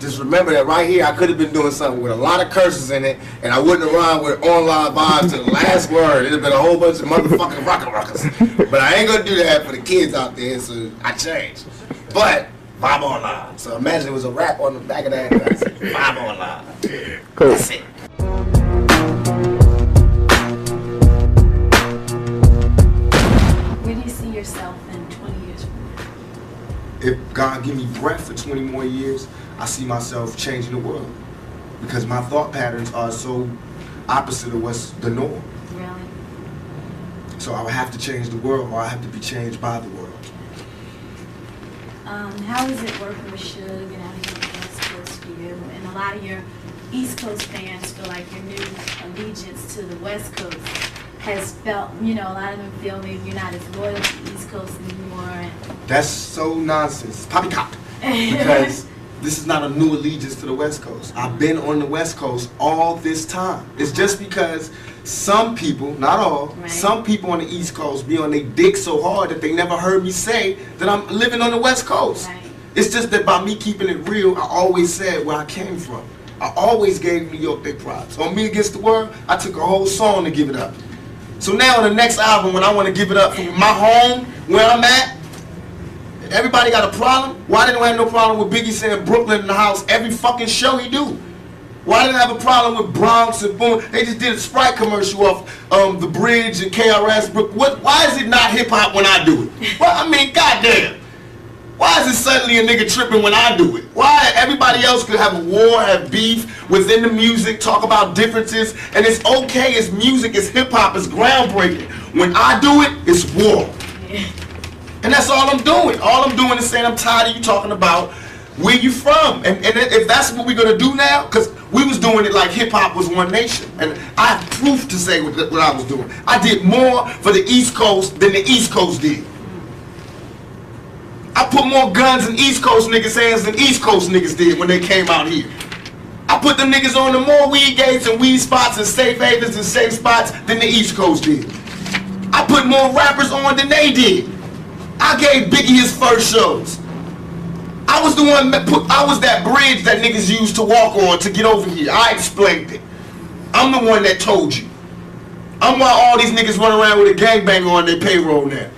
just remember that right here, I could have been doing something with a lot of curses in it, and I wouldn't have rhymed with online vibes to the last word. It'd have been a whole bunch of motherfucking rockers. But I ain't gonna do that for the kids out there, so I changed. But vibe online. So imagine it was a rap on the back of that. Vibe online. Cool. That's it. Where do you see yourself in 20 years from now? If God give me breath for 20 more years, I see myself changing the world. Because my thought patterns are so opposite of what's the norm. Really? So I would have to change the world, or I have to be changed by the world. How is it working with Suge and out here on the West Coast for you? And a lot of your East Coast fans feel like your new allegiance to the West Coast has felt, you know, a lot of them feel maybe you're not as loyal to the East Coast anymore. And that's so nonsense. Poppycock. Because this is not a new allegiance to the West Coast. I've been on the West Coast all this time. It's just because some people, not all, right, some people on the East Coast be on their dick so hard that they never heard me say that I'm living on the West Coast. Right. It's just that by me keeping it real, I always said where I came from. I always gave New York their props. On Me Against the World, I took a whole song to give it up. So now on the next album, when I want to give it up from my home, where I'm at, everybody got a problem? Why didn't I have no problem with Biggie saying Brooklyn in the house every fucking show he do? Why didn't I have a problem with Bronx and boom? They just did a Sprite commercial off the bridge and KRS. Why is it not hip hop when I do it? Well, I mean, goddamn. Why is it suddenly a nigga tripping when I do it? Why everybody else could have a war, have beef within the music, talk about differences, and it's okay, it's music, it's hip hop, it's groundbreaking. When I do it, it's war. And that's all I'm doing. All I'm doing is saying I'm tired of you talking about where you from. And if that's what we're gonna do now, because we was doing it like hip hop was one nation. And I have proof to say what I was doing. I did more for the East Coast than the East Coast did. I put more guns in East Coast niggas' hands than East Coast niggas did when they came out here. I put them niggas on the more weed gates and weed spots and safe havens and safe spots than the East Coast did. I put more rappers on than they did. I gave Biggie his first shows. I was the one that I was that bridge that niggas used to walk on to get over here. I explained it. I'm the one that told you. I'm why all these niggas run around with a gangbanger on their payroll now.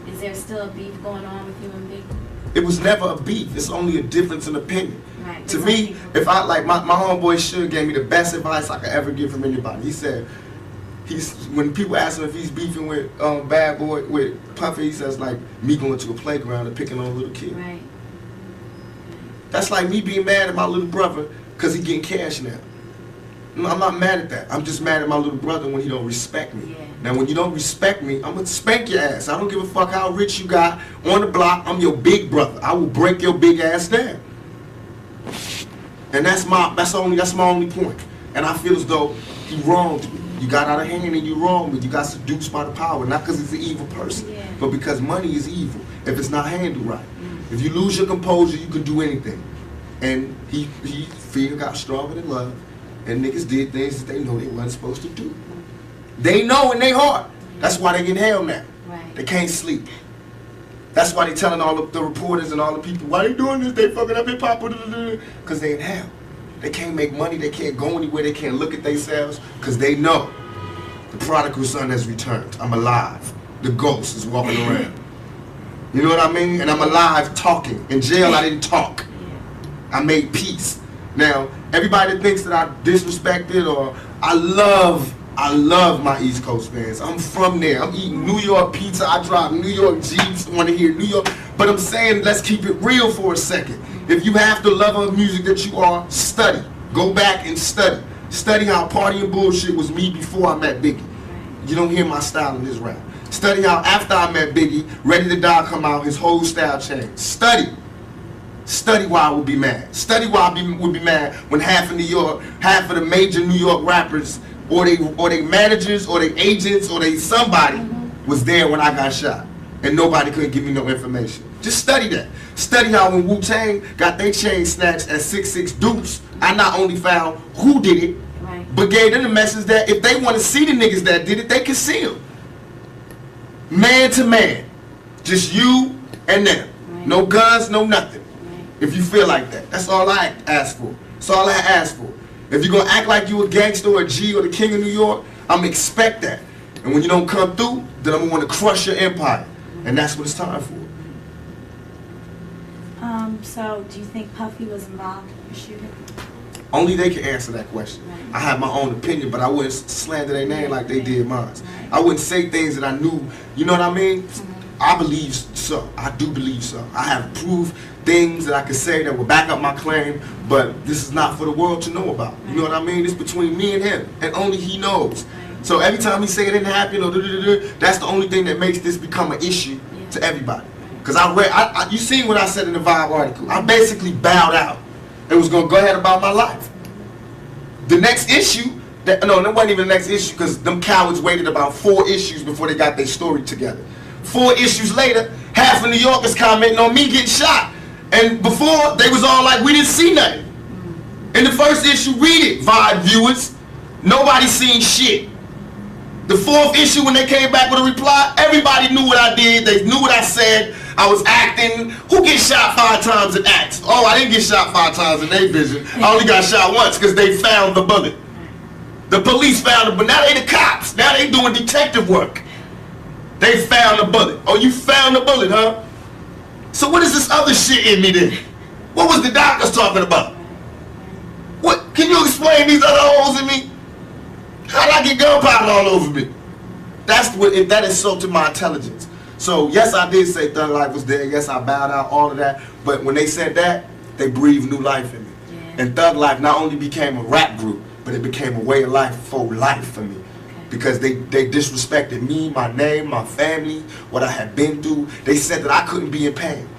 Is there still a beef going on with you and Biggie? It was never a beef. It's only a difference in opinion. Right. To me, if I like my homeboy Suge gave me the best advice I could ever give from anybody. He said, when people ask him if he's beefing with Bad Boy, with Puffy, he says like me going to a playground and picking on a little kid. Right. That's like me being mad at my little brother because he getting cash now. I'm not mad at that. I'm just mad at my little brother when he don't respect me. Yeah. Now when you don't respect me, I'm gonna spank your ass. I don't give a fuck how rich you got on the block. I'm your big brother. I will break your big ass down. And that's my only point. And I feel as though he wronged me. You got out of hand and you wronged me. You got seduced by the power, not because he's an evil person, yeah, but because money is evil if it's not handled right. If you lose your composure, you can do anything. And fear got stronger than love, and niggas did things that they know they wasn't supposed to do. They know in their heart. That's why they get hell now. Right. They can't sleep. That's why they telling all the reporters and all the people, why they doing this? They fucking up hip hop, because they in hell. They can't make money, they can't go anywhere, they can't look at themselves, because they know the prodigal son has returned. I'm alive. The ghost is walking around. You know what I mean? And I'm alive talking. In jail, I didn't talk. I made peace. Now, everybody that thinks that I disrespected or I love my East Coast fans. I'm from there. I'm eating New York pizza. I drive New York Jeeps. I want to hear New York. But I'm saying, let's keep it real for a second. If you have the love of music that you are, study. Go back and study. Study how Party and Bullshit was me before I met Biggie. You don't hear my style in this rap. Study how after I met Biggie, Ready to Die come out, his whole style changed. Study. Study why I would be mad. Study why I would be mad when half of the major New York rappers, or they managers, or they agents, or they somebody was there when I got shot, and nobody could give me no information. Just study that. Study how when Wu-Tang got their chain snatched at 6'6" Deuce, I not only found who did it, but gave them the message that if they want to see the niggas that did it, they can see them. Man to man. Just you and them. No guns, no nothing. If you feel like that. That's all I ask for. That's all I ask for. If you're gonna act like you a gangster or a G or the king of New York, I'm gonna expect that. And when you don't come through, then I'm gonna wanna crush your empire. And that's what it's time for. So do you think Puffy was involved in the shooting? Only they can answer that question. Right. I have my own opinion, but I wouldn't slander their name like they did mine. Right. I wouldn't say things that I knew, you know what I mean? I believe so. I do believe so. I have proved things that I could say that will back up my claim, but this is not for the world to know about. You know what I mean? It's between me and him, and only he knows. So every time he say it didn't happen, or that's the only thing that makes this become an issue to everybody. Because you seen what I said in the Vibe article. I basically bowed out and was going to go ahead about my life. The next issue, that wasn't even the next issue, because them cowards waited about 4 issues before they got their story together. 4 issues later, half of New York is commenting on me getting shot. And before, they was all like, we didn't see nothing. In the first issue, read it, Vibe viewers. Nobody seen shit. The 4th issue, when they came back with a reply, everybody knew what I did. They knew what I said. I was acting. Who gets shot 5 times in acts? Oh, I didn't get shot 5 times in their vision. I only got shot once because they found the bullet. The police found it, but now they the cops. Now they doing detective work. They found the bullet. Oh, you found the bullet, huh? So what is this other shit in me then? What was the doctors talking about? What? Can you explain these other holes in me? How'd I get gunpowder all over me? That insulted my intelligence. So yes, I did say Thug Life was there. Yes, I bowed out, all of that. But when they said that, they breathed new life in me. Yeah. And Thug Life not only became a rap group, but it became a way of life for life for me. Because they disrespected me, my name, my family, what I had been through. They said that I couldn't be in pain.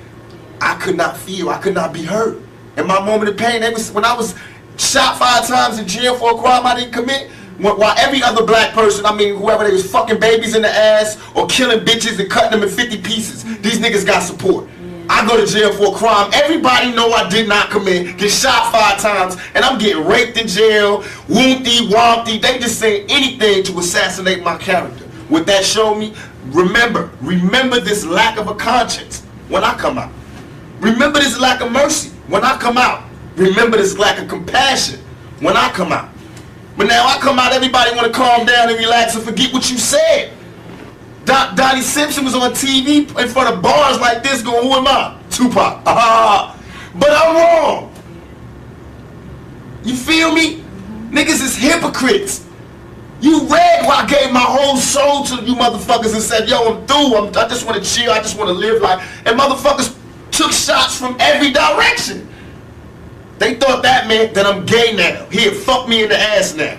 I could not feel, I could not be hurt. In my moment of pain, when I was shot 5 times in jail for a crime I didn't commit, while every other black person, I mean whoever, they was fucking babies in the ass or killing bitches and cutting them in 50 pieces, these niggas got support. I go to jail for a crime everybody know I did not commit, get shot 5 times, and I'm getting raped in jail, wompty, wompty. They just say anything to assassinate my character. What that showed me, remember this lack of a conscience when I come out. Remember this lack of mercy when I come out. Remember this lack of compassion when I come out. But now I come out, everybody want to calm down and relax and forget what you said. Donnie Simpson was on TV in front of bars like this going, who am I? Tupac. But I'm wrong. You feel me? Niggas is hypocrites. You read where I gave my whole soul to you motherfuckers and said, yo, I'm through. I just want to chill. I just want to live life. And motherfuckers took shots from every direction. They thought that meant that I'm gay now. Here, fuck me in the ass now.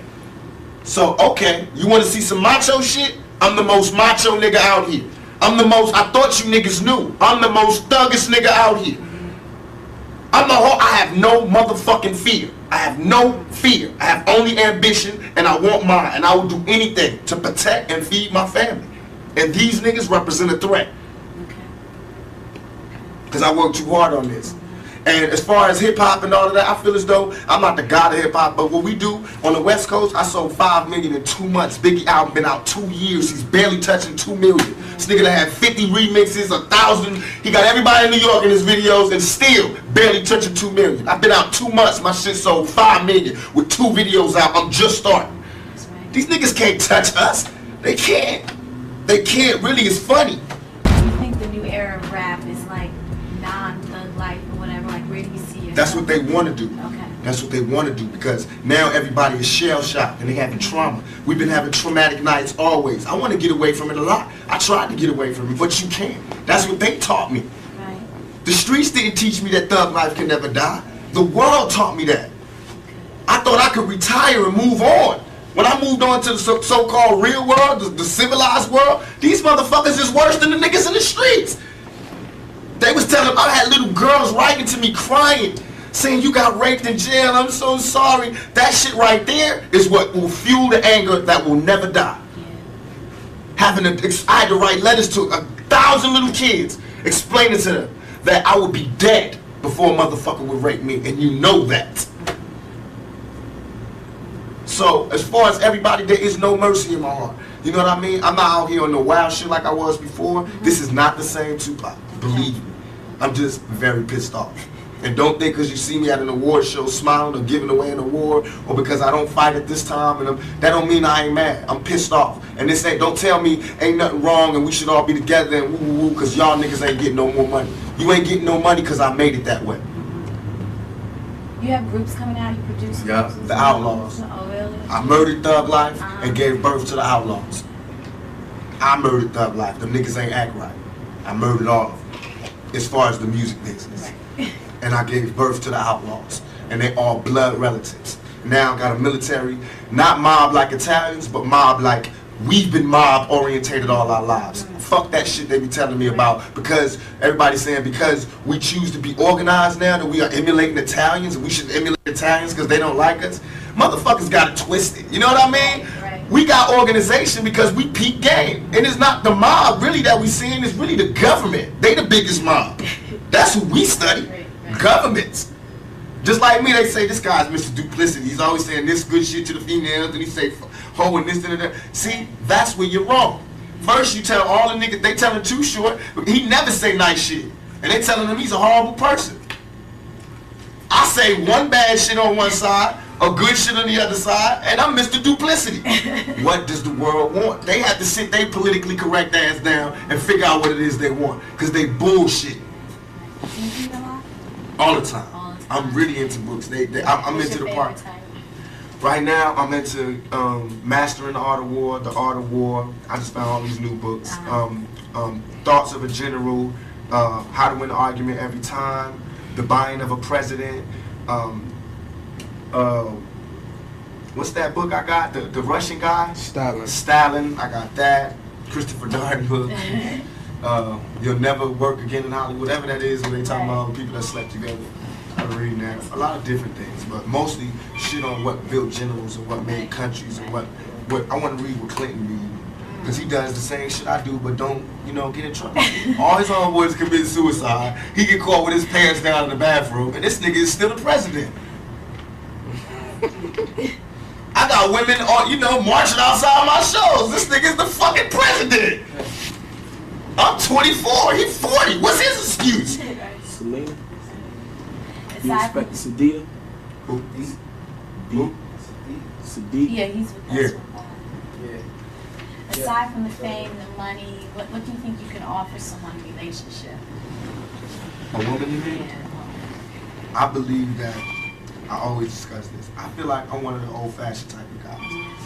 So, okay, you want to see some macho shit? I'm the most macho nigga out here. I thought you niggas knew. I'm the most thuggish nigga out here. I have no motherfucking fear. I have no fear. I have only ambition, and I want mine. And I will do anything to protect and feed my family. And these niggas represent a threat. Because I worked too hard on this. And as far as hip-hop and all of that, I feel as though I'm not the god of hip-hop, but what we do on the West Coast, I sold 5 million in 2 months. Biggie album been out 2 years. He's barely touching 2 million. This nigga that had 50 remixes, 1,000. He got everybody in New York in his videos and still barely touching 2 million. I've been out 2 months. My shit sold 5 million with 2 videos out. I'm just starting. These niggas can't touch us. They can't. They can't. Really, it's funny. Do you think the new era of rap is like non-thug life or whatever? Like, where do you see yourself? That's what they want to do. Okay. That's what they want to do, because now everybody is shell-shocked and they having trauma. We've been having traumatic nights always. I want to get away from it a lot. I tried to get away from it, but you can't. That's what they taught me. Right. The streets didn't teach me that thug life can never die. The world taught me that. I thought I could retire and move on. When I moved on to the so-called real world, the civilized world, these motherfuckers is worse than the niggas in the streets. They was telling, I had little girls writing to me crying, saying you got raped in jail, I'm so sorry. That shit right there is what will fuel the anger that will never die. I had to write letters to 1,000 little kids explaining to them that I would be dead before a motherfucker would rape me, and you know that. So as far as everybody, there is no mercy in my heart. You know what I mean? I'm not out here on no wild shit like I was before. This is not the same Tupac, believe me. I'm just very pissed off. And don't think because you see me at an award show smiling or giving away an award, or because I don't fight at this time, and that don't mean I ain't mad. I'm pissed off. And this ain't, don't tell me ain't nothing wrong and we should all be together and woo woo woo because y'all niggas ain't getting no more money. You ain't getting no money because I made it that way. You have groups coming out, you produce Yeah, groups? the Outlaws. Oh, really? I murdered Thug Life and gave birth to the Outlaws. I murdered Thug Life. Them niggas ain't act right. I murdered all of them as far as the music business. Right. And I gave birth to the Outlaws. And they all blood relatives. Now I got a military, not mob like Italians, but mob like we've been mob orientated all our lives. Fuck that shit they be telling me about, because everybody's saying because we choose to be organized now that we are emulating Italians and we should emulate Italians because they don't like us. Motherfuckers got it twisted. You know what I mean? Right. We got organization because we peak game. And it's not the mob really that we seeing, it's really the government. They the biggest mob. That's who we study. Right. Governments. Just like me, they say this guy's Mr. Duplicity. He's always saying this good shit to the females, and he say ho and this and that. See, that's where you're wrong. First you tell all the niggas, they tell him Too Short, he never say nice shit. And they telling him he's a horrible person. I say one bad shit on one side, a good shit on the other side, and I'm Mr. Duplicity. What does the world want? They have to sit their politically correct ass down and figure out what it is they want, because they bullshit. Do you read a lot? All the time. All the time. I'm really into books. I'm What's into your the part. favorite type? Right now, I'm into Mastering the Art of War, The Art of War. I just found all these new books. Thoughts of a General, How to Win an Argument Every Time, The Buying of a President. What's that book I got? The Russian guy? Stalin. I got that. Christopher Darden book. You'll Never Work Again in Hollywood. Whatever that is, when they talking about people that slept together. I'm reading that. A lot of different things, but mostly shit on what built generals and what made countries and what I want to read what Clinton read, because he does the same shit I do, but don't, you know, get in trouble. All his homeboys commit suicide. He get caught with his pants down in the bathroom, and this nigga is still the president. I got women on, you know, marching outside my shows. This nigga is the fucking president. I'm 24. He's 40. What's his excuse? Selena. You respect Sadia? Who? Who? Sadiq? Yeah, he's with us. Yeah. Aside from the fame, the money, what do you think you can offer someone in a relationship? A woman, you mean? Yeah. I believe that, I always discuss this, I feel like I'm one of the old-fashioned type of guys,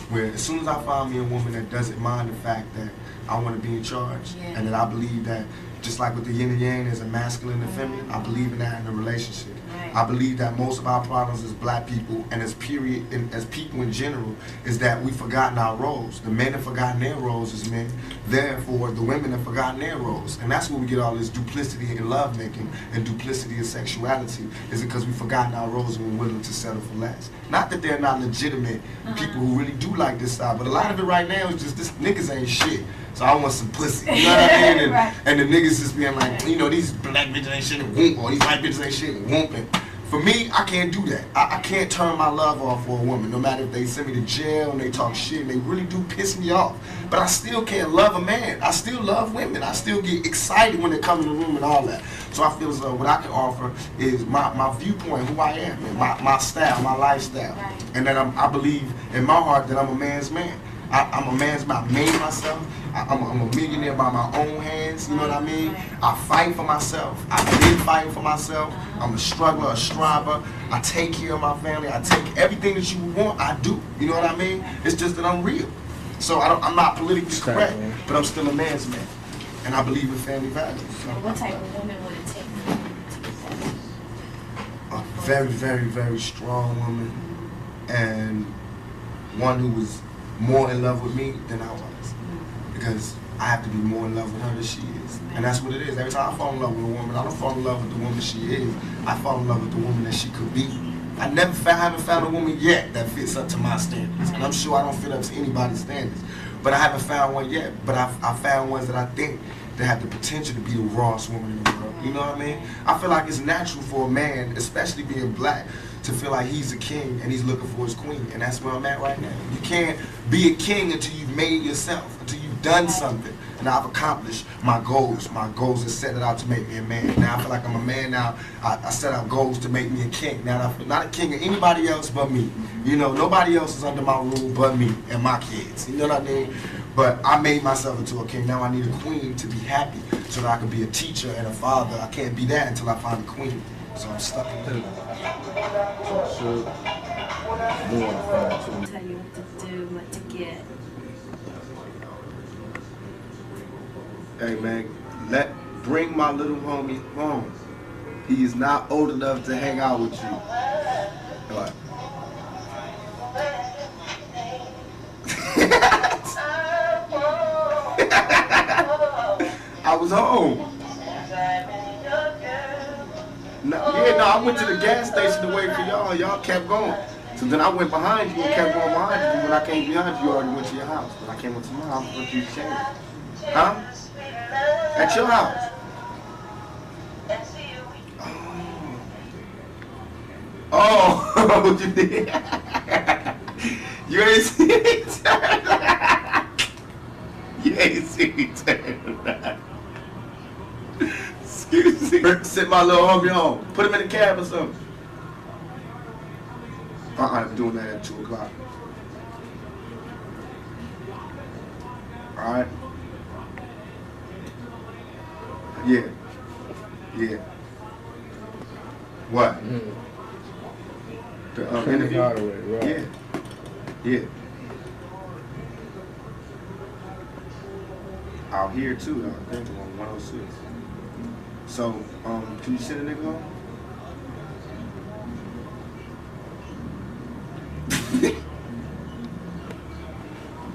where as soon as I find me a woman that doesn't mind the fact that I want to be in charge, and that I believe that, just like with the yin and yang, there's a masculine and feminine, I believe in that in a relationship. I believe that most of our problems as black people and as people in general is that we've forgotten our roles. The men have forgotten their roles as men, therefore the women have forgotten their roles. And that's where we get all this duplicity in lovemaking and duplicity in sexuality, is because we've forgotten our roles and we're willing to settle for less. Not that they're not legitimate people who really do like this style, but a lot of it right now is just this niggas ain't shit. So I want some pussy, you know what I mean? And the niggas just being like, you know, these black bitches ain't shit and whoop, or these white bitches ain't shit and whooping. For me, I can't do that. I can't turn my love off for a woman, no matter if they send me to jail and they talk shit and they really do piss me off. But I still can't love a man. I still love women. I still get excited when they come in the room and all that. So I feel as though what I can offer is my viewpoint, who I am, and my style, my lifestyle. And that I believe in my heart that I'm a man's man. I'm a man's man. I made myself. I'm a millionaire by my own hands, you know what I mean? I fight for myself. I've been fighting for myself. I'm a struggler, a striver. I take care of my family. I take everything that you want, I do. You know what I mean? It's just that I'm real. So I'm not politically correct, but I'm still a man's man. And I believe in family values. So What type of woman would it take to get that? A very, very, very strong woman, and one who was more in love with me than I was. Because I have to be more in love with her than she is. And that's what it is. Every time I fall in love with a woman, I don't fall in love with the woman she is. I fall in love with the woman that she could be. I haven't found a woman yet that fits up to my standards. And I'm sure I don't fit up to anybody's standards. But I haven't found one yet. But I found ones that I think that have the potential to be the rawest woman in the world. You know what I mean? I feel like it's natural for a man, especially being black, to feel like he's a king and he's looking for his queen. And that's where I'm at right now. You can't be a king until you've made yourself, until you've done something. and I've accomplished my goals. My goals are set it out to make me a man. Now I feel like I'm a man now. I set out goals to make me a king. Now I'm not a king of anybody else but me. You know, nobody else is under my rule but me and my kids. You know what I mean? But I made myself into a king. Now I need a queen to be happy so that I can be a teacher and a father. I can't be that until I find a queen. So I'm stuck in there. Tell you what to do, what to get. Hey man, bring my little homie home. He is not old enough to hang out with you. What? I was home. I went to the gas station to wait for y'all. Y'all kept going. So then I went behind you and kept going behind you. When I came behind you, you already went to your house. When I came up to my house, what you changed? Huh? At your house. Oh, you did? You ain't see me turn around. You ain't see me turn around. Excuse me. Sit my little homie on. Put him in the cab or something. I'm doing that at 2 o'clock. Alright? Yeah. Yeah. What? The interview? Right. Yeah. Yeah. Out here too, though. I think on 106. So, can you send a nigga home?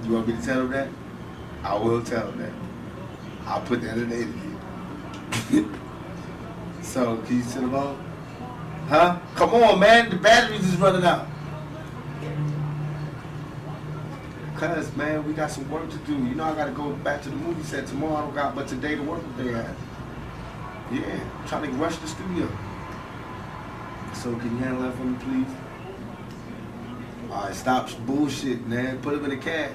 You want me to tell him that? I will tell him that. I'll put that in the interview. So, can you send him home? Huh? Come on, man. The batteries is running out. Cause, man, we got some work to do. You know I gotta go back to the movie set tomorrow. I don't got but today to work with they at. Yeah, I'm trying to rush the studio. So can you handle that for me, please? Alright, stop bullshit, man. Put him in the cab.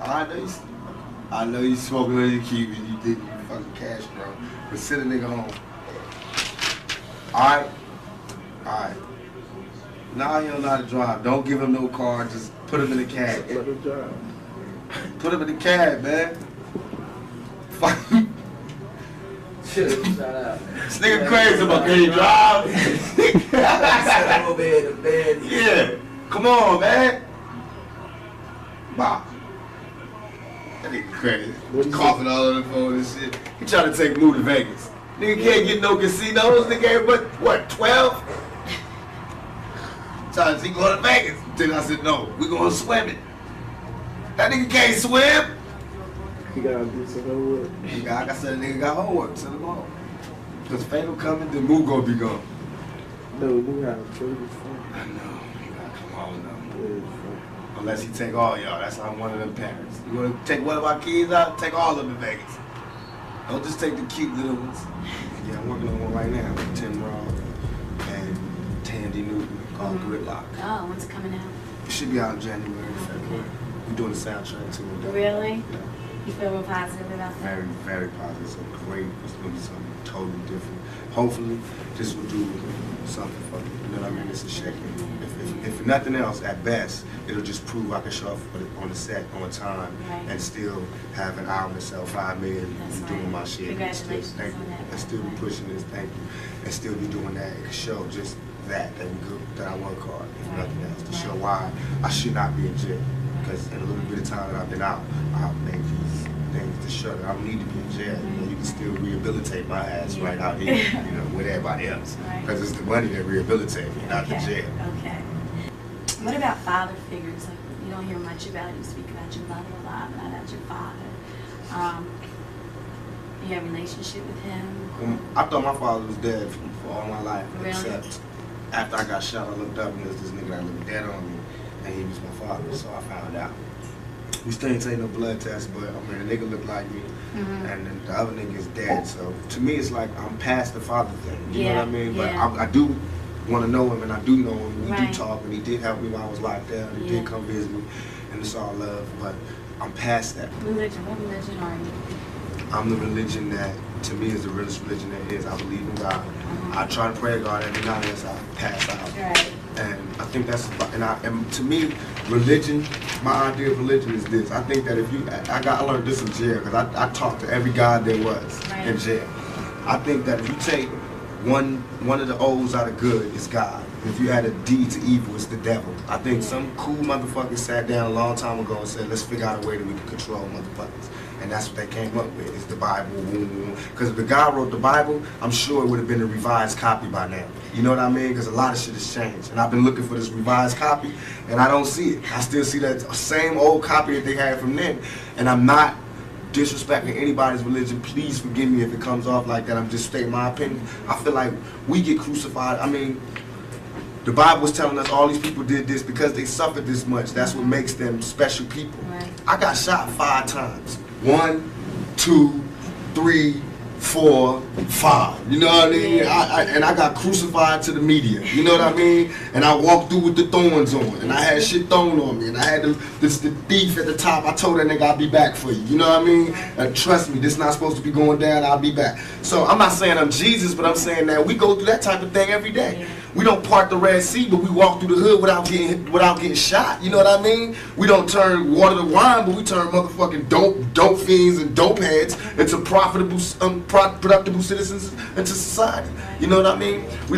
I know you smoking on your keep and you did your fucking cash, bro. But send a nigga home. Alright? Alright. Now he don't know how to drive. Don't give him no car. Just put him in the cab. Let him drive. Put him in the cab, man. Fuck. Shout out. This nigga crazy about can he drive? Set him over here in the bed. Yeah. Come on, man. Wow. That nigga crazy. Coughing all over the phone and shit. He trying to take Lou to Vegas. Nigga can't get no casinos. Nigga ain't what, 12? Trying to see go to Vegas. Then I said, no, we going swimming. That nigga can't swim. You gotta do some homework. Like I said, the nigga got homework. Send him home. Because Fatal coming, then Moo gonna be gone. No, we have to play this phone. I know. He gotta come home now. Unless he take all y'all. That's how I'm one of them parents. You wanna take one of our kids out? Take all of them to Vegas. Don't just take the cute little ones. Yeah, I'm working on one right now with Tim Roth and Tandy Newton called Gridlock. Oh, when's it coming out? It should be out in January, February. We're doing the soundtrack too. Really? Yeah. You feel real positive about that? Very, very positive. So great. It's gonna be something totally different. Hopefully, this will do something for me. You know what I mean? It's a shake. If nothing else, at best, it'll just prove I can show up on the set on time and still have an album that sell 5 million and doing my shit. Congratulations thank you. on that. And still be pushing this, thank you. And still be doing that. It can show just that we good, that I work hard, if nothing else. To show why I should not be in jail. Because in a little bit of time that I've been out, I've made these things to show that I don't need to be in jail. You know, you can still rehabilitate my ass right out here, you know, with everybody else. Because it's the money that rehabilitates me, not the jail. Okay. What about father figures? Like, you don't hear much about it. You speak about your mother a lot, not about your father. You have a relationship with him? I thought my father was dead for all my life, Really? except after I got shot, I looked up and there was this nigga that looked dead on me, and he was my father, so I found out. We still ain't taking no blood test, but I mean, the nigga looked like me, and then the other nigga is dead, so to me it's like I'm past the father thing, you know what I mean? But I do want to know him, and I do know him. We do talk, and he did help me while I was locked down. He did come visit me, and it's all love. But I'm past that. Religion. What religion are you? I'm the religion that, to me, is the realest religion there is. I believe in God. I try to pray to God every night as I pass out. Right. And I think that's, and to me, religion, my idea of religion is this. I think that if you, I learned this in jail, because I talked to every God there was in jail. I think that if you take one of the O's out of good, it's God. If you add a D to evil, it's the devil. I think some cool motherfuckers sat down a long time ago and said, let's figure out a way that we can control motherfuckers. And that's what they came up with, is the Bible. Because if the guy wrote the Bible, I'm sure it would have been a revised copy by now. You know what I mean? Because a lot of shit has changed. And I've been looking for this revised copy, and I don't see it. I still see that same old copy that they had from then. And I'm not disrespecting anybody's religion. Please forgive me if it comes off like that. I'm just stating my opinion. I feel like we get crucified. I mean, the Bible was telling us all these people did this because they suffered this much. That's what makes them special people. Right. I got shot 5 times. 1, 2, 3, 4, 5. You know what I mean? And I got crucified to the media. You know what I mean? And I walked through with the thorns on. And I had shit thrown on me. And I had the thief at the top. I told that nigga I'll be back for you. You know what I mean? And trust me, this not supposed to be going down. I'll be back. So I'm not saying I'm Jesus, but I'm saying that we go through that type of thing every day. We don't part the Red Sea, but we walk through the hood without getting shot. You know what I mean? We don't turn water to wine, but we turn motherfucking dope fiends and dope heads into productive citizens into society. You know what I mean? We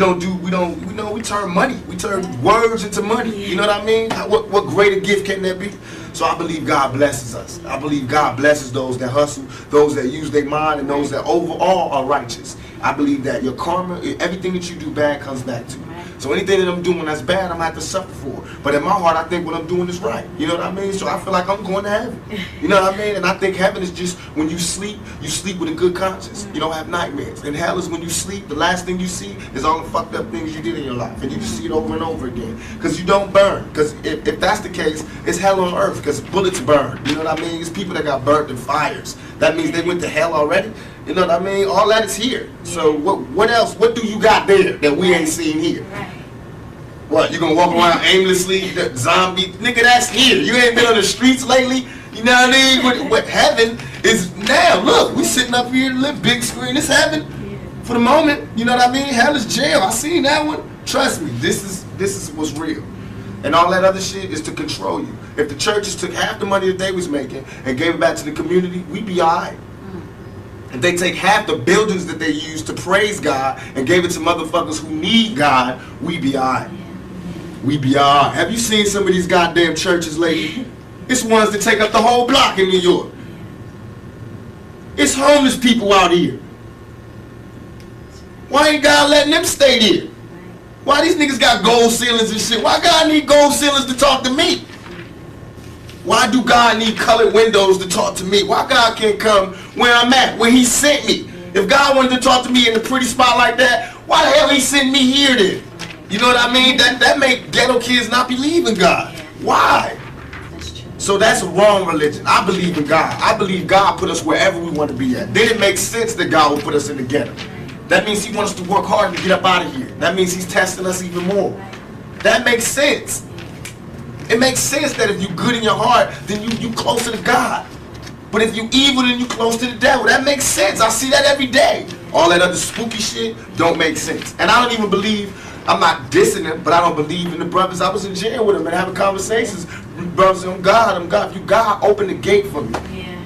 turn money. We turn words into money. You know what I mean? What greater gift can there be? So I believe God blesses us. I believe God blesses those that hustle, those that use their mind, and those that overall are righteous. I believe that your karma, everything that you do bad comes back to you. So anything that I'm doing that's bad, I'm going to have to suffer for. But in my heart, I think what I'm doing is right. You know what I mean? So I feel like I'm going to heaven. You know what I mean? And I think heaven is just when you sleep with a good conscience. You don't have nightmares. And hell is when you sleep, the last thing you see is all the fucked up things you did in your life. And you just see it over and over again. Because you don't burn. Because if that's the case, it's hell on earth. Because bullets burn. You know what I mean? It's people that got burnt in fires. That means they went to hell already. You know what I mean? All that is here. So what else? What do you got there that we ain't seen here? What, you gonna walk around aimlessly, the zombie? Nigga, that's here. You ain't been on the streets lately? You know what I mean? What heaven is now. Look, we sitting up here, live big screen. It's heaven for the moment. You know what I mean? Hell is jail. I seen that one. Trust me, this is what's real. And all that other shit is to control you. If the churches took half the money that they was making and gave it back to the community, we'd be alright. If they take half the buildings that they use to praise God and gave it to motherfuckers who need God, we'd be alright. We be alright. Have you seen some of these goddamn churches lately? It's ones that take up the whole block in New York. It's homeless people out here. Why ain't God letting them stay there? Why these niggas got gold ceilings and shit? Why God need gold ceilings to talk to me? Why do God need colored windows to talk to me? Why God can't come where I'm at, where he sent me? If God wanted to talk to me in a pretty spot like that, why the hell he sent me here then? You know what I mean? That make ghetto kids not believe in God. Why? So that's a wrong religion. I believe in God. I believe God put us wherever we want to be at. Then it makes sense that God will put us in the ghetto. That means he wants us to work hard to get up out of here. That means he's testing us even more. That makes sense. It makes sense that if you're good in your heart, then you closer to God. But if you evil, then you close to the devil. That makes sense. I see that every day. All that other spooky shit don't make sense. And I don't even believe, I'm not dissing them, but I don't believe in the brothers. I was in jail with them and having conversations. Brothers, I'm God. If you God, open the gate for me. Yeah.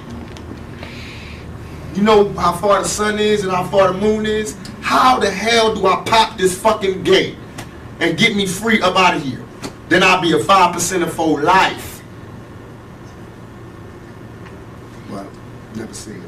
You know how far the sun is and how far the moon is? How the hell do I pop this fucking gate and get me free up out of here? Then I'll be a 5% for life. Well, never seen it.